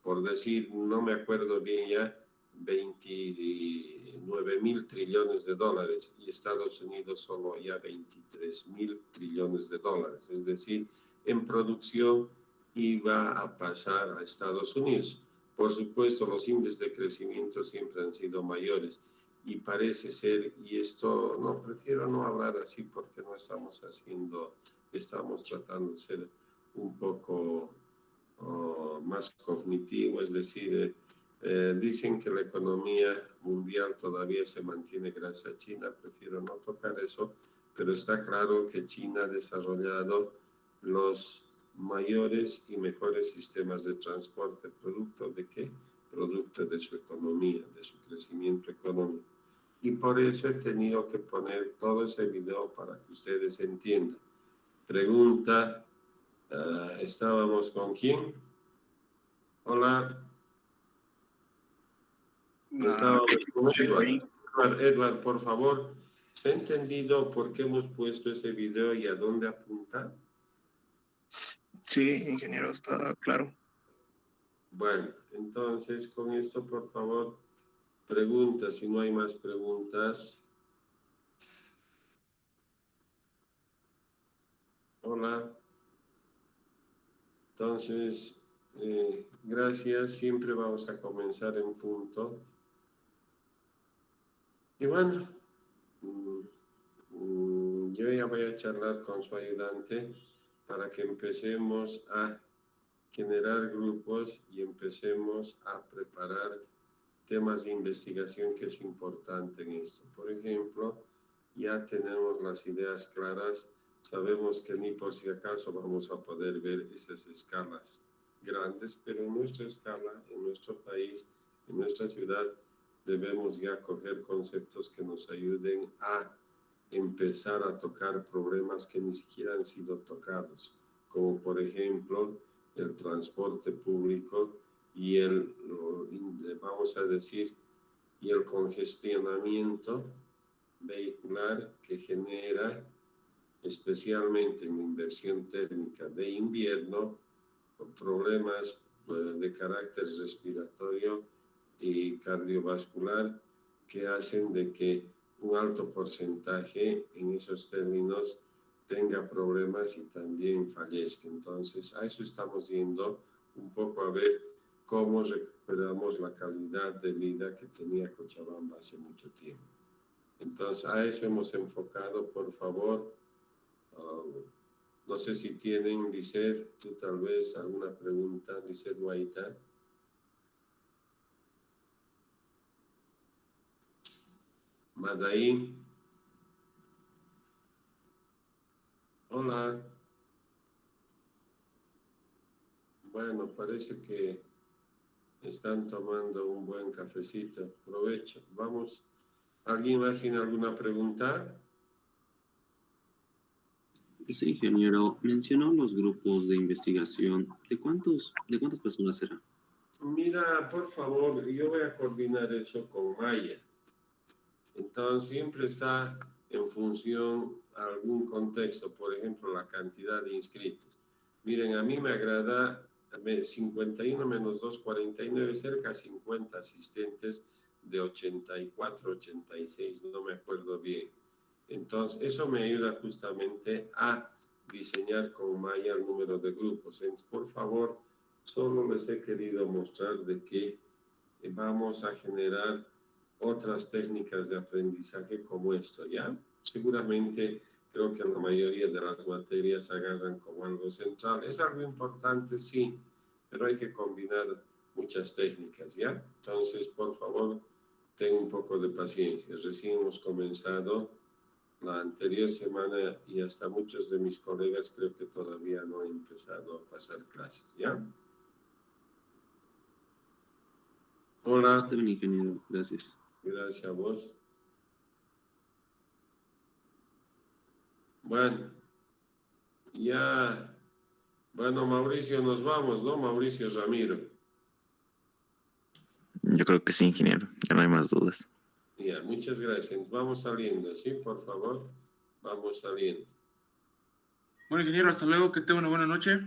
Por decir, no me acuerdo bien ya, 29.000 trillones de dólares y Estados Unidos solo ya 23.000 trillones de dólares. Es decir, en producción iba a pasar a Estados Unidos. Por supuesto, los índices de crecimiento siempre han sido mayores y parece ser, y esto no, prefiero no hablar así porque no estamos tratando de ser un poco más cognitivo, es decir, dicen que la economía mundial todavía se mantiene gracias a China, prefiero no tocar eso, pero está claro que China ha desarrollado los mayores y mejores sistemas de transporte. ¿Producto de qué? Producto de su economía, de su crecimiento económico. Y por eso he tenido que poner todo ese video para que ustedes entiendan. Pregunta, ¿estábamos con quién? Hola. Estábamos con Edward. Edward, por favor, ¿se ha entendido por qué hemos puesto ese video y a dónde apunta? Sí, ingeniero, está claro. Bueno, entonces con esto, por favor, pregunta, si no hay más preguntas. Hola. Entonces, gracias, siempre vamos a comenzar en punto. Y bueno, yo ya voy a charlar con su ayudante para que empecemos a generar grupos y empecemos a preparar temas de investigación que es importante en esto. Por ejemplo, ya tenemos las ideas claras, sabemos que ni por si acaso vamos a poder ver esas escalas grandes, pero en nuestra escala, en nuestro país, en nuestra ciudad, debemos ya coger conceptos que nos ayuden a empezar a tocar problemas que ni siquiera han sido tocados, como por ejemplo el transporte público y vamos a decir, y el congestionamiento vehicular que genera, especialmente en inversión térmica de invierno, problemas de carácter respiratorio y cardiovascular que hacen de que un alto porcentaje en esos términos tenga problemas y también fallezca. Entonces, a eso estamos yendo un poco a ver cómo recuperamos la calidad de vida que tenía Cochabamba hace mucho tiempo. Entonces, a eso hemos enfocado, por favor. No sé si tienen, Lisset, tú tal vez alguna pregunta, Lisset Guaita. Madaí. Hola. Bueno, parece que están tomando un buen cafecito. Provecho. Vamos. ¿Alguien más tiene alguna pregunta? Sí, ingeniero, mencionó los grupos de investigación. ¿De cuántas personas será? Mira, por favor, yo voy a coordinar eso con Maya. Entonces, siempre está en función a algún contexto, por ejemplo, la cantidad de inscritos. Miren, a mí me agrada 51 menos 2, 49, cerca de 50 asistentes de 84, 86, no me acuerdo bien. Entonces, eso me ayuda justamente a diseñar con Maya el número de grupos. Entonces, por favor, solo les he querido mostrar de que vamos a generar otras técnicas de aprendizaje como esto, ¿ya? Seguramente creo que la mayoría de las materias agarran como algo central. Es algo importante, sí, pero hay que combinar muchas técnicas, ¿ya? Entonces, por favor, ten un poco de paciencia. Recién hemos comenzado la anterior semana y hasta muchos de mis colegas creo que todavía no han empezado a pasar clases, ¿ya? Hola. Está bien, ingeniero. Gracias. Gracias a vos. Bueno, ya Bueno, Mauricio, nos vamos, ¿no? Mauricio Ramiro. Yo creo que sí, ingeniero, ya no hay más dudas. Ya, muchas gracias. Vamos saliendo, ¿sí? Por favor, vamos saliendo. Bueno, ingeniero, hasta luego, que tenga una buena noche.